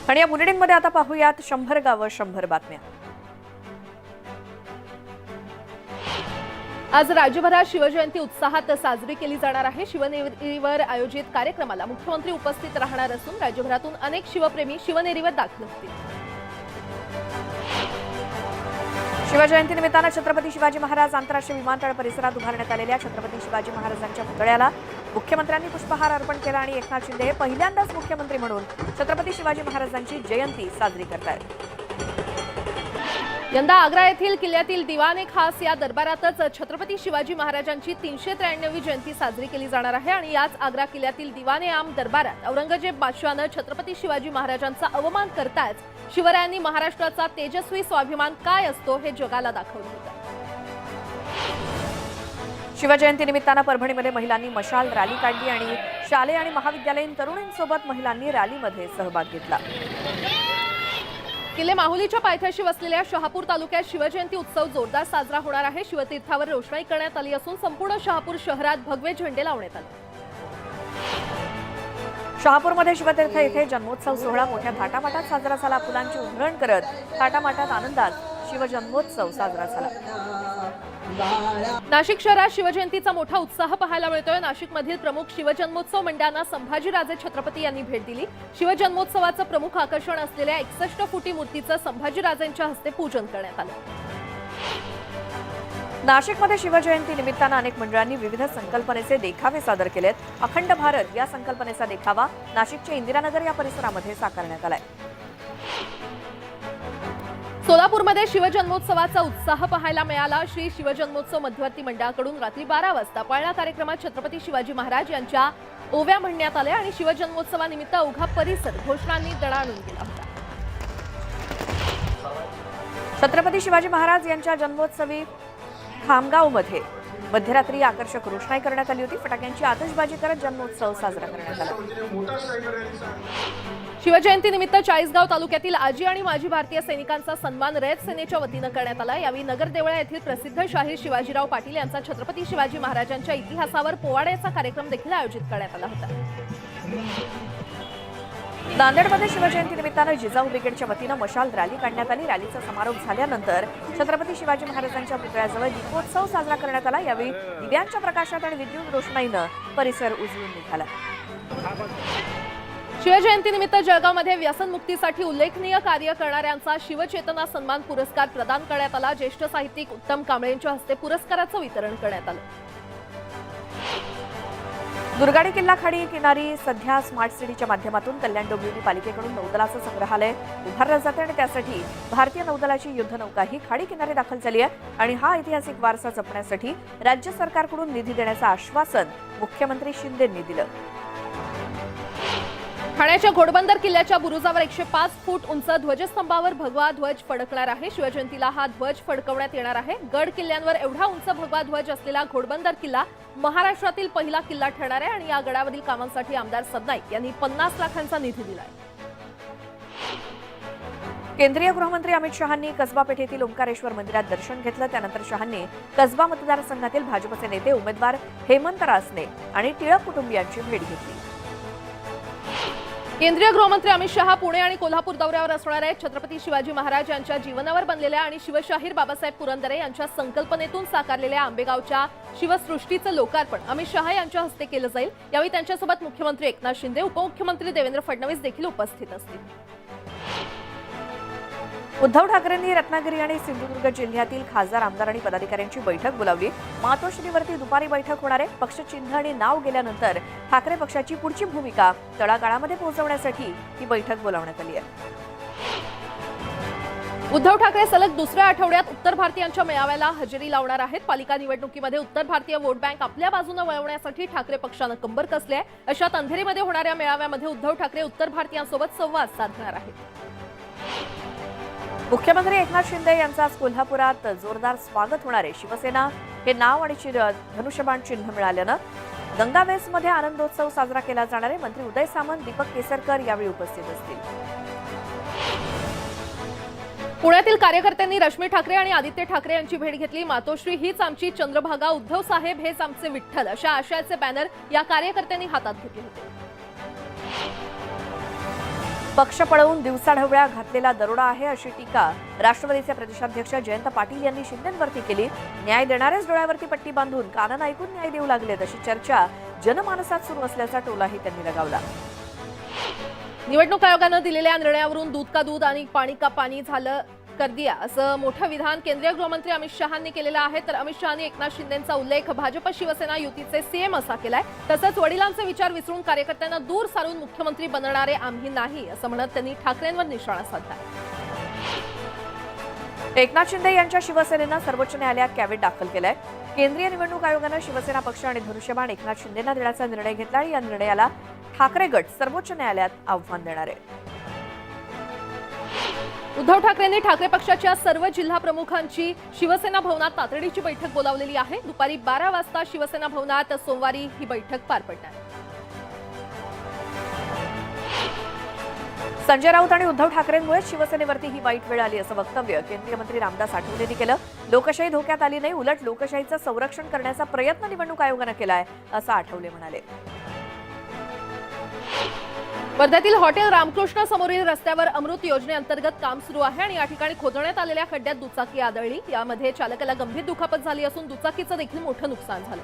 आणि या बुलेटिनमध्ये आता पाहूयात 100 गावं 100 बातम्या। आज राज्यभरात शिवजयंती उत्साहात साजरी केली जाणार आहे। शिवनेरीवर आयोजित कार्यक्रमाला मुख्यमंत्री उपस्थित राहणार असून राज्यभरातून अनेक शिवप्रेमी शिवनेरीवर दाखल होतील। शिवजयंती निमित्तानं छत्रपती शिवाजी महाराज आंतरराष्ट्रीय विमानतळ परिसरात उभारण्यात आलेल्या छत्रपती शिवाजी महाराजांच्या पुतळ्याला मुख्यमंत्र्यांनी पुष्पहार अर्पण केला आणि एकनाथ शिंदे पहिल्यांदाच मुख्यमंत्री म्हणून छत्रपती शिवाजी महाराजांची जयंती साजरी करतायत। यंदा आग्रा येथील किल्ल्यातील दिवाने खास या दरबारातच छत्रपती शिवाजी महाराजांची 393वी जयंती साजरी केली जाणार आहे आणि याच आग्रा किल्ल्यातील दिवाने आम दरबारात औरंगजेब बादशहानं छत्रपती शिवाजी महाराजांचा अवमान करताच शिवरायांनी महाराष्ट्राचा तेजस्वी स्वाभिमान काय असतो हे जगाला दाखवलं होतं। शिवजयंती निमित्तानं परभणीमध्ये महिलांनी मशाल रॅली काढली आणि शालेय आणि महाविद्यालयीन तरुणींसोबत महिलांनी रॅलीमध्ये सहभाग घेतला। किल्ले माहुलीच्या पायथ्याशी वसलेल्या शहापूर तालुक्यात शिवजयंती उत्सव जोरदार साजरा होणार आहे। शिवतीर्थावर रोषणाई करण्यात आली असून संपूर्ण शहापूर शहरात भगवे झेंडे लावण्यात आले। शहापूरमध्ये शिवतीर्थ येथे जन्मोत्सव सोहळा मोठ्या थाटामाटात साजरा झाला। फुलांची उधळण करत थाटामाटात आनंदात शिवजन्मोत्सव साजरा झाला। नाशिक शहरात शिवजयंतीचा मोठा उत्साह पाहायला मिळतोय। नाशिकमधील प्रमुख शिवजन्मोत्सव मंडळांना संभाजीराजे छत्रपती यांनी भेट दिली। शिवजन्मोत्सवाचं प्रमुख आकर्षण असलेल्या 61 फुटी मूर्तीचं संभाजीराजेंच्या हस्ते पूजन करण्यात आलं। नाशिकमध्ये शिवजयंती निमित्तानं अनेक मंडळांनी विविध संकल्पनेचे देखावे सादर केलेत। अखंड भारत या संकल्पनेचा देखावा नाशिकच्या इंदिरानगर या परिसरामध्ये साकारण्यात आलाय। सोलापूरमध्ये शिवजन्मोत्सवाचा उत्साह पाहायला मिळाला। श्री शिवजन्मोत्सव मध्यवर्ती मंडळाकडून रात्री 12 वाजता पाळणा कार्यक्रमात छत्रपती शिवाजी महाराज यांच्या ओव्या म्हणण्यात आल्या आणि शिवजन्मोत्सवानिमित्त अवघा परिसर घोषणांनी दणाणून गेला होता। छत्रपती शिवाजी महाराज यांच्या जन्मोत्सवी खामगावमध्ये मध्यरात्री आकर्षक रोषणाई करण्यात आली होती। फटाक्यांची आतषबाजी करत जन्मोत्सव साजरा करण्यात आला। शिवजयंतीनिमित्त चाळीसगाव तालुक्यातील आजी आणि माजी भारतीय सैनिकांचा सन्मान रयत सेनेच्या वतीनं करण्यात आला। यावेळी नगरदेवळा येथील प्रसिद्ध शाहीर शिवाजीराव पाटील यांचा छत्रपती शिवाजी महाराजांच्या इतिहासावर पोवाड्याचा कार्यक्रम देखील आयोजित करण्यात आला होता। नांदेडमध्ये शिवजयंती निमित्तानं जिजाऊ ब्रिगेडच्या वतीनं मशाल रॅली काढण्यात आली। रॅलीचा समारोप झाल्यानंतर छत्रपती शिवाजी महाराजांच्या पुतळ्याजवळ दीपोत्सव साजरा करण्यात आला। यावेळी दिव्यांच्या प्रकाशात आणि विद्युत रोषणाईनं परिसर उजळून निघाला। शिवजयंतीनिमित्त जळगावमध्ये व्यसनमुक्तीसाठी उल्लेखनीय कार्य करणाऱ्यांचा शिवचेतना सन्मान पुरस्कार प्रदान करण्यात आला। ज्येष्ठ साहित्यिक उत्तम कांबळेंच्या हस्ते पुरस्काराचं वितरण करण्यात आलं। दुर्गाडी किल्ला खाडी किनारी सध्या स्मार्ट सिटीच्या माध्यमातून कल्याण डोंबिवली पालिकेकडून नौदलाचं संग्रहालय उभारलं जातं आणि त्यासाठी भारतीय नौदलाची युद्धनौकाही खाडी किनारी दाखल झाली आहे आणि हा ऐतिहासिक वारसा जपण्यासाठी राज्य सरकारकडून निधी देण्याचं आश्वासन मुख्यमंत्री शिंदेंनी दिलं। ठाण्याच्या घोडबंदर किल्ल्याच्या बुरुजावर 105 फूट उंच ध्वजस्तंभावर भगवा ध्वज फडकणार आहे। शिवजयंतीला हा ध्वज फडकवण्यात येणार आहे। गड किल्ल्यांवर एवढा उंच भगवा ध्वज असलेला घोडबंदर किल्ला महाराष्ट्रातील पहिला किल्ला ठरणार आहे आणि या गडावरील कामांसाठी आमदार सदनाईक यांनी 50 लाखांचा निधी दिलाय। केंद्रीय गृहमंत्री अमित शहांनी कसबा पेठेतील ओंकारेश्वर मंदिरात दर्शन घेतलं। त्यानंतर शहांनी कसबा मतदारसंघातील भाजपचे नेते उमेदवार हेमंत रासने आणि टिळक कुटुंबियांची भेट घेतली। केंद्रीय गृहमंत्री अमित शहा पुणे आणि कोल्हापूर दौऱ्यावर असणार आहेत। छत्रपती शिवाजी महाराज यांच्या जीवनावर बनलेल्या आणि शिवशाहीर बाबासाहेब पुरंदरे यांच्या संकल्पनेतून साकारलेल्या आंबेगावच्या शिवसृष्टीचं लोकार्पण अमित शहा यांच्या हस्ते केलं जाईल। यावेळी त्यांच्यासोबत मुख्यमंत्री एकनाथ शिंदे, उपमुख्यमंत्री देवेंद्र फडणवीस देखील उपस्थित असतील। उद्धव ठाकरेंनी रत्नागिरी आणि सिंधुदुर्ग जिल्ह्यातील खासदार, आमदार आणि पदाधिकाऱ्यांची बैठक बोलावली। मातोश्रीवरती दुपारी बैठक होणार आहे। पक्षचिन्ह आणि नाव गेल्यानंतर ठाकरे पक्षाची पुढची भूमिका तळागाळामध्ये पोहोचवण्यासाठी ही बैठक बोलावण्यात आली आहे। उद्धव ठाकरे सलग दुसऱ्या आठवड्यात उत्तर भारतीयांच्या मेळाव्याला हजेरी लावणार आहेत। पालिका निवडणुकीमध्ये उत्तर भारतीय वोट बँक आपल्या बाजूने वळवण्यासाठी ठाकरे पक्षानं कंबर कसली आहे। अशात अंधेरीमध्ये होणाऱ्या मेळाव्यामध्ये उद्धव ठाकरे उत्तर भारतीयांसोबत संवाद साधणार आहेत। मुख्यमंत्री एकनाथ शिंदे यांचं आज कोल्हापुरात जोरदार स्वागत होणार आहे। शिवसेना हे नाव आणि धनुष्यबाण चिन्ह मिळाल्यानं गंगावेसमध्ये आनंदोत्सव साजरा केला जाणार आहे। मंत्री उदय सामंत, दीपक केसरकर यावेळी उपस्थित असतील। पुण्यातील कार्यकर्त्यांनी रश्मी ठाकरे आणि आदित्य ठाकरे यांची भेट घेतली। मातोश्री हीच आमची चंद्रभागा, उद्धव साहेब हेच आमचे विठ्ठल अशा आशयाचे बॅनर या कार्यकर्त्यांनी हातात घेतले होते। पक्ष पळवून दिवसाढवळ्या घातलेला दरोडा आहे अशी टीका राष्ट्रवादीचे प्रदेशाध्यक्ष जयंत पाटील यांनी शिंदेंवरती केली. न्याय देणारेच डोळ्यावरती पट्टी बांधून कानानं ऐकून न्याय देऊ लागलेत अशी चर्चा जनमानसात सुरू असल्याचा टोलाही त्यांनी लगावला. निवडणूक आयोगानं दिलेल्या निर्णयावरून दूध का दूध आणि पाणी का पाणी झालं कर दिया असं मोठं विधान केंद्रीय गृहमंत्री अमित शहांनी केलेलं आहे. तर अमित शहांनी एकनाथ शिंदेंचा उल्लेख भाजप शिवसेना युतीचे सीएम असा केलाय. तसंच वडिलांचे विचार विसरून कार्यकर्त्यांना दूर सारून मुख्यमंत्री बनणारे आम्ही नाही असं म्हणत त्यांनी ठाकरेंवर निशाणा साधला. एकनाथ शिंदे यांच्या शिवसेनेनं सर्वोच्च न्यायालयात कॅव्हेट दाखल केलंय. केंद्रीय निवडणूक आयोगानं शिवसेना पक्ष आणि धनुष्यबाण एकनाथ शिंदेंना देण्याचा निर्णय घेतला आणि या निर्णयाला ठाकरे गट सर्वोच्च न्यायालयात आव्हान देणार आहे. उद्धव ठाकरेंनी ठाकरे पक्षाच्या सर्व जिल्हा प्रमुखांची शिवसेना भवनात तातडीची बैठक बोलावलेली आहे. दुपारी 12 वाजता शिवसेना भवनात सोमवारी ही बैठक पार पडणार. संजय राऊत आणि उद्धव ठाकरेंमुळे शिवसेनेवरती ही वाईट वेळ आली असं वक्तव्य केंद्रीय मंत्री रामदास आठवलेंनी केलं. लोकशाही धोक्यात आली नाही, उलट लोकशाहीचं संरक्षण करण्याचा प्रयत्न निवडणूक आयोगानं केलाय असं आठवले म्हणाले. वर्ध्यातील हॉटेल रामकृष्ण समोरील रस्त्यावर अमृत योजनेअंतर्गत काम सुरू आहे आणि या ठिकाणी खोदण्यात आलेल्या खड्ड्यात दुचाकी आदळली. यामध्ये चालकाला गंभीर दुखापत झाली असून दुचाकीचं देखील मोठं नुकसान झालं.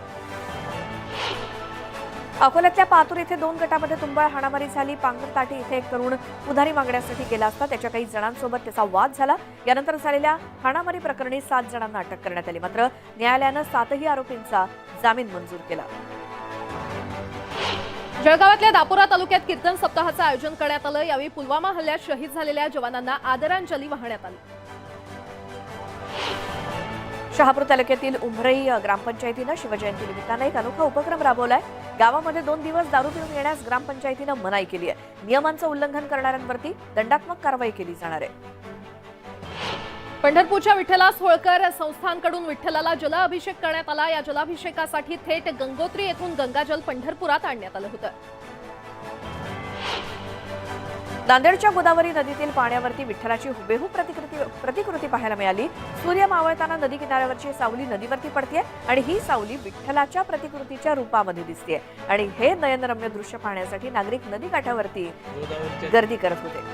अकोल्यातल्या पातूर इथे 2 गटामध्ये तुंबळ हाणामारी झाली. पांगरताटी इथे एक तरुण उधारी मागण्यासाठी गेला असता त्याच्या काही जणांसोबत त्याचा वाद झाला. यानंतर झालेल्या हाणामारी प्रकरणी 7 जणांना अटक करण्यात आली. मात्र न्यायालयानं 7ही आरोपींचा जामीन मंजूर केला. जळगावातल्या दापोरा तालुक्यात कीर्तन सप्ताहाचं आयोजन करण्यात आलं. यावेळी पुलवामा हल्ल्यात शहीद झालेल्या जवानांना आदरांजली वाहण्यात आली. शहापूर तालुक्यातील उंभरई ग्रामपंचायतीनं शिवजयंती निमित्तानं एक अनोखा उपक्रम राबवलाय. गावामध्ये 2 दिवस दारू पिऊन येण्यास ग्रामपंचायतीनं मनाई केली आहे. नियमांचं उल्लंघन करणाऱ्यांवरती दंडात्मक कारवाई केली जाणार आहे. पंढरपूरच्या विठ्ठलास होळकर संस्थांकडून विठ्ठलाला जलाभिषेक करण्यात आला. या जलाभिषेकासाठी थेट गंगोत्री येथून गंगाजल पंढरपुरात आणण्यात आलं होतं. नांदेडच्या गोदावरी नदीतील पाण्यावरती विठ्ठलाची हुबेहूब प्रतिकृती पाहायला मिळाली. सूर्य मावळताना नदी किनाऱ्यावरची सावली नदीवरती पडतेय आणि ही सावली विठ्ठलाच्या प्रतिकृतीच्या रूपामध्ये दिसतेय आणि हे नयनरम्य दृश्य पाहण्यासाठी नागरिक नदीकाठावरती गर्दी करत होते.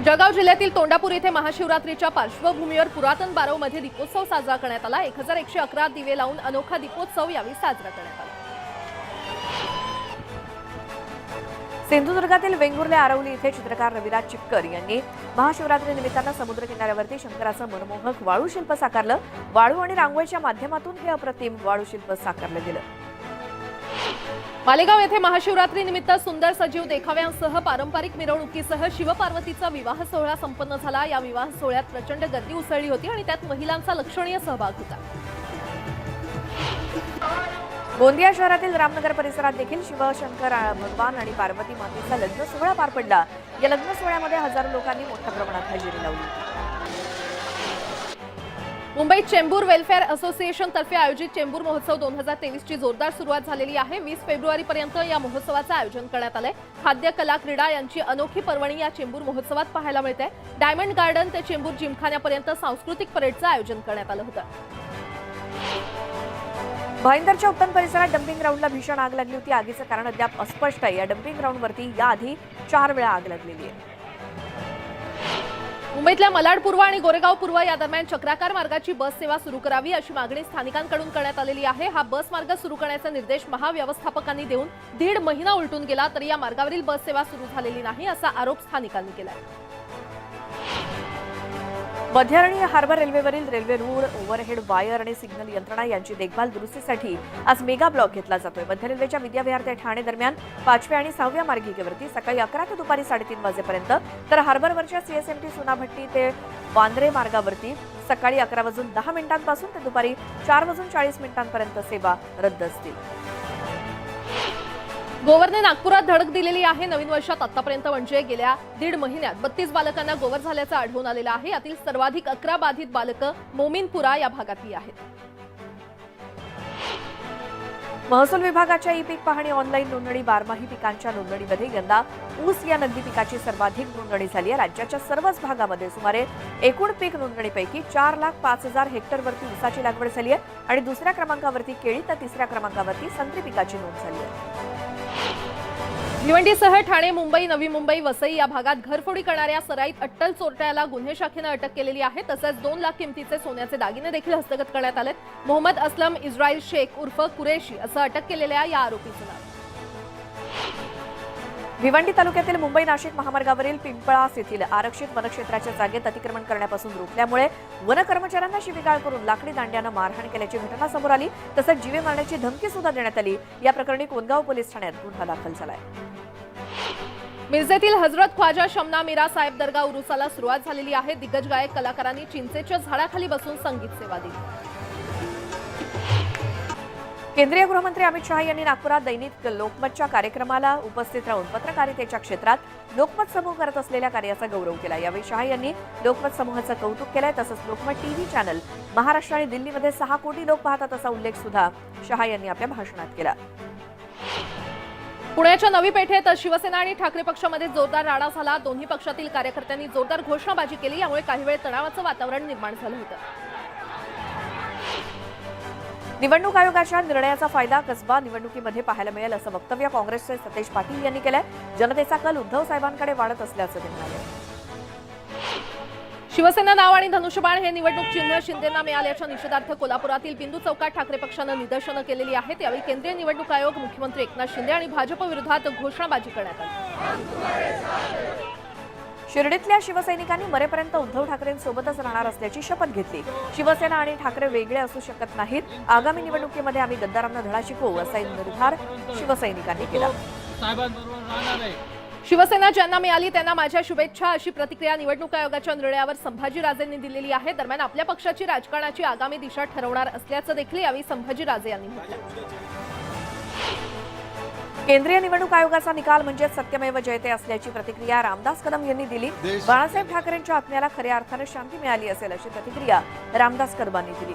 जळगाव जिल्ह्यातील तोंडापूर येथे महाशिवरात्रीच्या पार्श्वभूमीवर पुरातन बारवमध्ये दीपोत्सव साजरा करण्यात आला. 1111 दिवे लावून अनोखा दीपोत्सव यावेळी साजरा करण्यात आला. सिंधुदुर्गातील वेंगुर्ले आरवली इथे चित्रकार रविराज चिक्कर यांनी महाशिवरात्री निमित्तानं समुद्र किनाऱ्यावरती शंकराचं मनमोहक वाळू शिल्प साकारलं. वाळू आणि रांगोळीच्या माध्यमातून हे अप्रतिम वाळू शिल्प साकारलं गेलं. मालेगाव येथे महाशिवरात्री निमित्त सुंदर सजीव देखाव्यांसह पारंपरिक मिरवणुकीसह शिवपार्वतीचा विवाह सोहळा संपन्न झाला. या विवाह सोहळ्यात प्रचंड गर्दी उसळली होती आणि त्यात महिलांचा लक्षणीय सहभाग होता. गोंदिया शहरातील रामनगर परिसरात देखील शिवशंकर भगवान आणि पार्वती मातेचा लग्न सोहळा पार पडला. या लग्न सोहळ्यामध्ये हजारो लोकांनी मोठ्या प्रमाणात हजेरी लावली. मुंबईत चेंबूर वेलफेअर असोसिएशन तर्फे आयोजित चेंबूर महोत्सव 2023 ची जोरदार सुरुवात झालेली आहे. 20 फेब्रुवारीपर्यंत या महोत्सवाचं आयोजन करण्यात आलंय. खाद्य, कला, क्रीडा यांची अनोखी पर्वणी या चेंबूर महोत्सवात पाहायला मिळते. डायमंड गार्डन ते चेंबूर जिमखान्यापर्यंत सांस्कृतिक परेडचं आयोजन करण्यात आलं होतं. भाईंदरच्या उत्तम परिसरात डम्पिंग ग्राउंडला भीषण आग लागली होती. आगीचं कारण अद्याप अस्पष्ट आहे. या डम्पिंग ग्राउंडवरती याआधी 4 वेळा आग लागलेली आहे. मुंबईतल्या मलाड पूर्व आणि गोरेगाव पूर्व या दरम्यान चक्राकार मार्गाची बस सेवा सुरू करावी अशी मागणी स्थानिकांकडून करण्यात आलेली आहे. हा बस मार्ग सुरू करण्याचे निर्देश महाव्यवस्थापकांनी देऊन 1.5 महिना उलटून गेला तरी या मार्गावरील बस सेवा सुरू झालेली नाही असा आरोप स्थानिकांनी केलाय. मध्य आणि हार्बर रेल्वेवरील रेल्वे रूळ, ओव्हरहेड वायर आणि सिग्नल यंत्रणा यांची देखभाल दुरुस्तीसाठी आज मेगा ब्लॉक घेतला जातोय. मध्य रेल्वेच्या विद्याविहार ते ठाणे दरम्यान 5व्या आणि 6व्या मार्गिकेवरती सकाळी 11 ते दुपारी 3:30 वाजेपर्यंत, तर हार्बरवरच्या सीएसएमटी सुनाभट्टी ते वांद्रे मार्गावरती सकाळी 11:10 ते दुपारी 4:40 सेवा रद्द असतील. गोवरने नागपुरात धडक दिलेली आहे. नवीन वर्षात आतापर्यंत म्हणजे गेल्या 1.5 महिन्यात 32 बालकांना गोवर झाल्याचं आढळून आलेलं आहे. यातील सर्वाधिक 11 बाधित बालकं मोमीनपुरा या भागातली आहेत. महसूल विभागाच्या ई पीक पाहणी ऑनलाईन नोंदणी बारमाही पिकांच्या नोंदणीमध्ये यंदा ऊस या नगदी पिकाची सर्वाधिक नोंदणी झाली आहे. राज्याच्या सर्वच भागामध्ये सुमारे एकूण पीक नोंदणीपैकी 4,05,000 हेक्टरवरती ऊसाची लागवड झाली आहे आणि दुसऱ्या क्रमांकावरती केळी तर तिसऱ्या क्रमांकावरती संत्री पिकाची नोंद झाली आहे. भिवंडीसह ठाणे, मुंबई, नवी मुंबई, वसई या भागात घरफोडी करणाऱ्या सराईत अट्टल चोरट्याला गुन्हे शाखेनं अटक केलेली आहे. तसंच 2 लाख किमतीचे सोन्याचे दागिने देखील हस्तगत करण्यात आले. मोहम्मद अस्लम इस्राईल शेख उर्फ कुरेशी असं अटक केलेल्या या आरोपीचं नाव. भिवंडी तालुक्यातील मुंबई नाशिक महामार्गावरील पिंपळास येथील आरक्षित वनक्षेत्राच्या जागेत अतिक्रमण करण्यापासून रोखल्यामुळे वन कर्मचाऱ्यांना शिवीगाळ करून लाकडी दांड्यानं मारहाण केल्याची घटना समोर आली. तसंच जीवे मारण्याची धमकी सुद्धा देण्यात आली. या प्रकरणी कोंदगाव पोलीस ठाण्यात गुन्हा दाखल झालाय. मिरजेतील हजरत ख्वाजा शमना मीरा साहेब दर्गा उरुसाला सुरुवात झालेली आहे. दिग्गज गायक कलाकारांनी चिंचेच्या झाडाखाली बसून संगीत सेवा दिली. केंद्रीय गृहमंत्री अमित शहा यांनी नागपुरात दैनिक लोकमतच्या कार्यक्रमाला उपस्थित राहून पत्रकारितेच्या क्षेत्रात लोकमत समूह करत असलेल्या कार्याचा गौरव केला. यावेळी शहा यांनी लोकमत समूहाचं कौतुक केलंय. तसंच लोकमत टीव्ही चॅनल महाराष्ट्र आणि दिल्लीमध्ये 6 कोटी लोक पाहतात असा उल्लेख सुद्धा शहा यांनी आपल्या भाषणात केला. पुण्याच्या नवी पेठेत शिवसेना आणि ठाकरे पक्षामध्ये जोरदार राडा झाला. दोन्ही पक्षातील कार्यकर्त्यांनी जोरदार घोषणाबाजी केली. यामुळे काही वेळ तणावाचं वातावरण निर्माण झालं होतं. निवडणूक आयोगाच्या निर्णयाचा फायदा कसबा निवडणुकीमध्ये पाहायला मिळेल असं वक्तव्य काँग्रेसचे सतेज पाटील यांनी केलंय. जनतेचा कल उद्धव साहेबांकडे वाढत असल्याचं ते म्हणाले. शिवसेना नाव आणि धनुष्यबाण हे निवडणूक चिन्ह शिंदेंना मिळाल्याच्या निषेधार्थ कोल्हापुरातील बिंदू चौकात ठाकरे पक्षानं निदर्शनं केलेली आहेत. यावेळी केंद्रीय निवडणूक आयोग, मुख्यमंत्री एकनाथ शिंदे आणि भाजप विरोधात घोषणाबाजी करण्यात आली. शिर्डीतल्या शिवसैनिकांनी मरेपर्यंत उद्धव ठाकरेंसोबतच राहणार असल्याची शपथ घेतली. शिवसेना आणि ठाकरे वेगळे असू शकत नाहीत. आगामी निवडणुकीमध्ये आम्ही गद्दारांना धडा शिकवू असा निर्धार शिवसैनिकांनी केला. शिवसेना ज्यांना मिळाली त्यांना माझ्या शुभेच्छा अशी प्रतिक्रिया निवडणूक आयोगाच्या निर्णयावर संभाजीराजेंनी दिलेली आहे. दरम्यान आपल्या पक्षाची राजकारणाची आगामी दिशा ठरवणार असल्याचं देखील यावेळी संभाजीराजे यांनी म्हटलं. केंद्रीय निवडणूक आयोगाचा निकाल म्हणजे सत्यमेव जयते असल्याची प्रतिक्रिया रामदास कदम यांनी दिली. बाळासाहेब ठाकरेंच्या आत्म्याला खऱ्या अर्थानं शांती मिळाली असेल अशी प्रतिक्रिया रामदास कदमांनी दिली.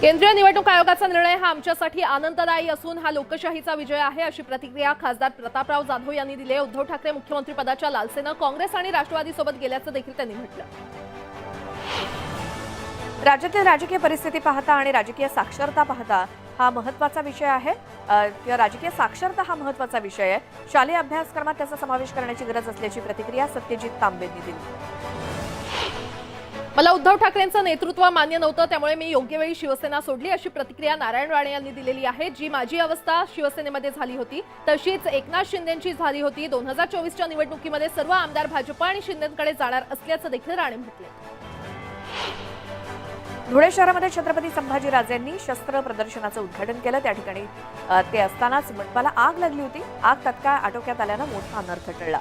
केंद्रीय निवडणूक आयोगाचा निर्णय हा आमच्यासाठी आनंददायी असून हा लोकशाहीचा विजय आहे अशी प्रतिक्रिया खासदार प्रतापराव जाधव यांनी दिली. उद्धव ठाकरे मुख्यमंत्री पदाच्या लालसेनं काँग्रेस आणि राष्ट्रवादीसोबत गेल्याचं देखील त्यांनी म्हटलं. राज्यातील राजकीय परिस्थिती पाहता आणि राजकीय साक्षरता पाहता हा महत्त्वाचा विषय आहे किंवा राजकीय साक्षरता हा महत्त्वाचा विषय आहे. शालेय अभ्यासक्रमात त्याचा समावेश करण्याची गरज असल्याची प्रतिक्रिया सत्यजित तांबेंनी दिली. मला उद्धव ठाकरेंचं नेतृत्व मान्य नव्हतं, त्यामुळे मी योग्य वेळी शिवसेना सोडली अशी प्रतिक्रिया नारायण राणे यांनी दिलेली आहे. जी माझी अवस्था शिवसेनेमध्ये झाली होती तशीच एकनाथ शिंदेंची झाली होती. 2024च्या निवडणुकीमध्ये सर्व आमदार भाजप आणि शिंदेंकडे जाणार असल्याचं देखील राणे म्हटले. धुळे शहरामध्ये छत्रपती संभाजीराजेंनी शस्त्र प्रदर्शनाचं उद्घाटन केलं. त्या ठिकाणी ते असतानाच मंडपाला आग लागली होती. आग तत्काळ आटोक्यात आल्यानं मोठा अनर्थ टळला.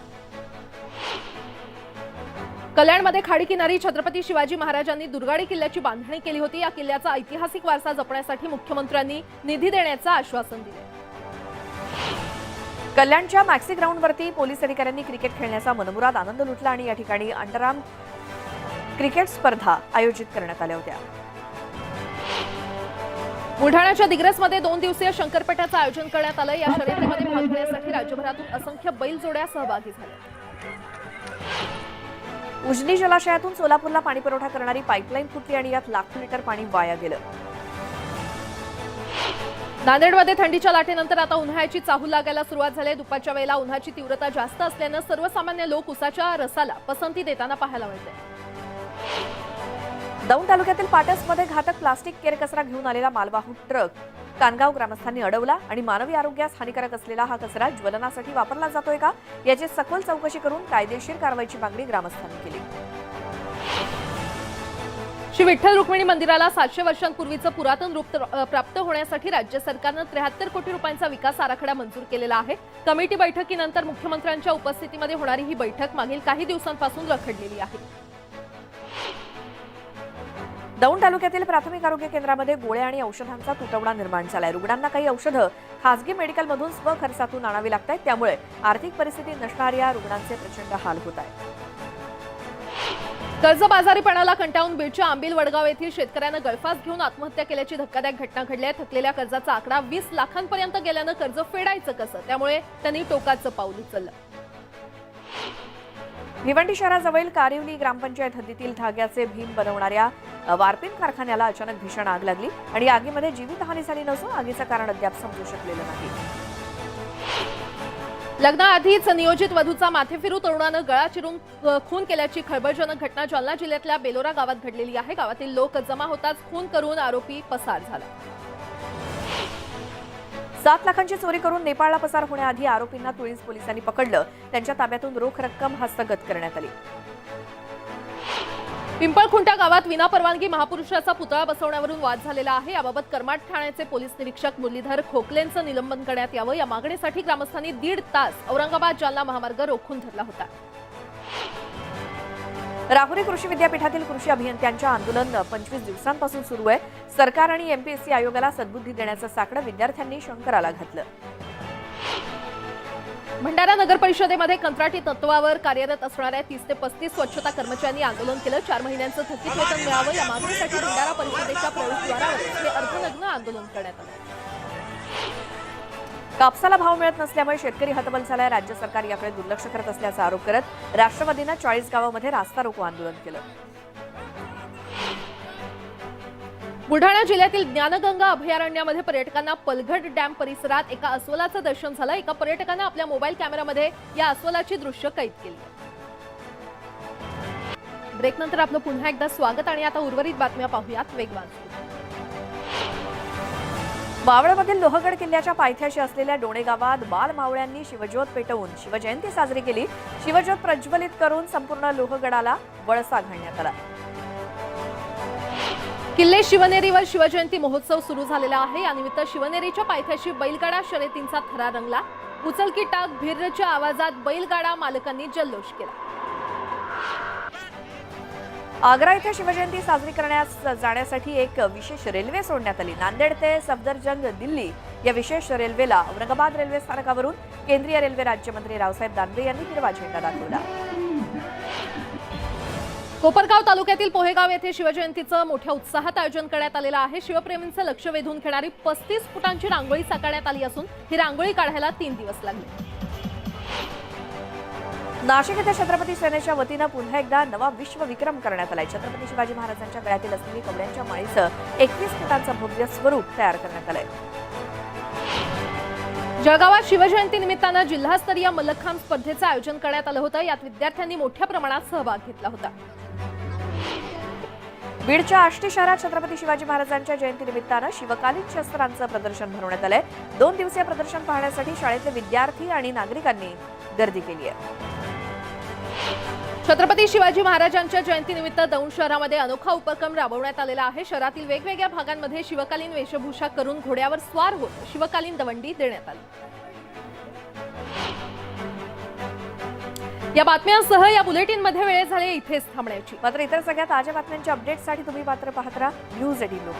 कल्याणमध्ये खाडीकिनारी छत्रपती शिवाजी महाराजांनी दुर्गाडी किल्ल्याची बांधणी केली होती. या किल्ल्याचा ऐतिहासिक वारसा जपण्यासाठी मुख्यमंत्र्यांनी निधी देण्याचं आश्वासन दिले. कल्याणच्या मॅक्सी ग्राउंडवरती पोलीस अधिकाऱ्यांनी क्रिकेट खेळण्याचा मनमुराद आनंद लुटला आणि या ठिकाणी अंडरआर्म क्रिकेट स्पर्धा आयोजित करण्यात आल्या होत्या. बुलढाण्याच्या दिग्रसमध्ये 2 दिवसीय शंकरपटाचं आयोजन करण्यात आलं. या शर्यतीमध्ये भाग घेण्यासाठी राज्यभरातून असंख्य बैलजोड्या सहभागी झाल्या. उजनी जलाशयातून सोलापूरला पाणी पुरवठा करणारी पाईपलाईन फुटली आणि यात लाखो लिटर पाणी वाया गेलं. नांदेडमध्ये थंडीच्या लाटेनंतर आता उन्हाळ्याची चाहूल लागायला सुरुवात झाली. दुपारच्या वेळेला उन्हाची तीव्रता जास्त असल्यानं सर्वसामान्य लोक उसाच्या रसाला पसंती देताना पाहायला मिळते. दौंड तालुक्यातील पाटसमध्ये घातक प्लास्टिक केरकचरा घेऊन आलेला मालवाहू ट्रक कानगाव ग्रामस्थांनी अडवला आणि मानवी आरोग्यास हानिकारक असलेला हा कचरा ज्वलनासाठी वापरला जातोय का याची सखोल चौकशी करून कायदेशीर कारवाईची मागणी ग्रामस्थांनी केली. श्री विठ्ठल रुक्मिणी मंदिराला 700 वर्षांपूर्वीचं पुरातन रूप प्राप्त होण्यासाठी राज्य सरकारनं 73 कोटी रुपयांचा विकास आराखडा मंजूर केलेला आहे. कमिटी बैठकीनंतर मुख्यमंत्र्यांच्या उपस्थितीमध्ये होणारी ही बैठक मागील काही दिवसांपासून रखडलेली आहे. दौंड तालुक्यातील प्राथमिक आरोग्य केंद्रामध्ये गोळ्या आणि औषधांचा तुटवडा निर्माण झालाय. रुग्णांना काही औषधं खासगी मेडिकलमधून स्वखर्चातून आणावी लागतात. त्यामुळे आर्थिक परिस्थिती नसणाऱ्या रुग्णांचे प्रचंड हाल होत आहेत. कर्जबाजारीपणाला कंटाळून बीडच्या आंबील वडगाव येथील शेतकऱ्यानं गळफास घेऊन आत्महत्या केल्याची धक्कादायक घटना घडली आहे. थकलेल्या कर्जाचा आकडा 20 लाखांपर्यंत गेल्यानं कर्ज फेडायचं कसं, त्यामुळे त्यांनी टोकाचं पाऊल उचललं. भिवंडी शहराजवळील कारिवली ग्रामपंचायत हद्दीतील धाग्याचे भीम बनवणाऱ्या वारपीन कारखान्याला अचानक भीषण आग लागली आणि आगीमध्ये जीवितहानी झाली नसून आगीचं कारण अद्याप समजू शकलेलं नाही. लग्नाआधीच नियोजित वधूचा माथेफिरू तरुणानं गळा चिरून खून केल्याची खळबळजनक घटना जालना जिल्ह्यातल्या बेलोरा गावात घडलेली आहे. गावातील लोक जमा होताच खून करून आरोपी पसार झाला. 7 लाखांची चोरी करून नेपाळला पसार होण्याआधी आरोपींना तुळीस पोलिसांनी पकडलं. त्यांच्या ताब्यातून रोख रक्कम हस्तगत करण्यात आली. पिंपळखुंटा गावात विनापरवानगी महापुरुषाचा पुतळा बसवण्यावरून वाद झालेला आहे. याबाबत करमाट ठाण्याचे पोलीस निरीक्षक मुरलीधर खोकलेंचं निलंबन करण्यात यावं, या मागणीसाठी ग्रामस्थांनी 1.5 तास औरंगाबाद जालना महामार्ग रोखून धरला होता. राहुरी कृषी विद्यापीठातील कृषी अभियंत्यांच्या आंदोलन 25 दिवसांपासून सुरू आहे. सरकार आणि एमपीएससी आयोगाला सद्बुद्धी देण्याचं साकडं विद्यार्थ्यांनी शंकराला घातलं. भंडारा नगर परिषदेमध्ये कंत्राटी तत्वावर कार्यरत असणाऱ्या 30 ते 35 स्वच्छता कर्मचाऱ्यांनी आंदोलन केलं. 4 महिन्यांचं थकीत वेतन मिळावं, या मागणीसाठी भंडारा परिषदेच्या प्रवेशद्वारावर हे अर्धनग्न आंदोलन करण्यात आलं. कापसाला भाव मिळत नसल्यामुळे शेतकरी हतबल झालाय. राज्य सरकार याकडे दुर्लक्ष करत असल्याचा आरोप करत राष्ट्रवादीनं 40 गावांमध्ये रास्ता रोको आंदोलन केलं. बुलढाणा जिल्ह्यातील ज्ञानगंगा अभयारण्यामध्ये पर्यटकांना पलघट डॅम परिसरात एका अस्वलाचं दर्शन झालं. एका पर्यटकानं आपल्या मोबाईल कॅमेरामध्ये या अस्वलाची दृश्य कैद केली. ब्रेकनंतर आपलं पुन्हा एकदा स्वागत आणि आता उर्वरित बातम्या पाहूयात वेगवान. मावळमधील लोहगड किल्ल्याच्या पायथ्याशी असलेल्या डोणे गावात बालमावळ्यांनी शिवज्योत पेटवून शिवजयंती साजरी केली. शिवज्योत प्रज्वलित करून संपूर्ण लोहगडाला वळसा घालण्यात आला. किल्ले शिवनेरीवर शिवजयंती महोत्सव सुरू झालेला आहे. यानिमित्त शिवनेरीच्या पायथ्याशी बैलगाडा शर्यतींचा थरा रंगला. उचलकी टाक भिरच्या आवाजात बैलगाडा मालकांनी जल्लोष केला. आग्रा येथे शिवजयंती साजरी करण्यास जाण्यासाठी एक विशेष रेल्वे सोडण्यात आली. नांदेड ते सफदरजंग दिल्ली या विशेष रेल्वेला औरंगाबाद रेल्वे स्थानकावरून केंद्रीय रेल्वे राज्यमंत्री रावसाहेब दानवे यांनी हिरवा झेंडा दाखवला. कोपरगाव तालुक्यातील पोहेगाव येथे शिवजयंतीचं मोठ्या उत्साहात आयोजन करण्यात आलेलं आहे. शिवप्रेमींचं लक्ष वेधून घेणारी 35 फुटांची रांगोळी साकारण्यात आली असून ही रांगोळी काढायला 3 दिवस लागले. नाशिक येथे छत्रपती सेनेच्या वतीनं पुन्हा एकदा नवा विश्वविक्रम करण्यात आलाय. छत्रपती शिवाजी महाराजांच्या गळ्यातील असलेली कवड्यांच्या माळीचं 21 फुटांचं भव्य स्वरूप तयार करण्यात आलंय. जळगावात शिवजयंती निमित्तानं जिल्हास्तरीय मल्लखांब स्पर्धेचं आयोजन करण्यात आलं होतं. यात विद्यार्थ्यांनी मोठ्या प्रमाणात सहभाग घेतला होता. बीडच्या आष्टी शहरात छत्रपती शिवाजी महाराजांच्या जयंतीनिमित्तानं शिवकालीन शस्त्रांचं प्रदर्शन भरवण्यात आलंय. 2 दिवसीय प्रदर्शन पाहण्यासाठी शाळेतले विद्यार्थी आणि नागरिकांनी गर्दी केली आहे. छत्रपती शिवाजी महाराजांच्या जयंतीनिमित्त दौंड शहरामध्ये अनोखा उपक्रम राबवण्यात आलेला आहे. शहरातील वेगवेगळ्या भागांमध्ये शिवकालीन वेशभूषा करून घोड्यावर स्वार होत शिवकालीन दवंडी देण्यात आली. या बातम्यांसह या बुलेटिनमध्ये वेळ झाले इथेच थांबण्याची. मात्र इतर सगळ्या ताज्या बातम्यांच्या अपडेट्ससाठी तुम्ही मात्र पाहत राहा न्यूज 18 लोक.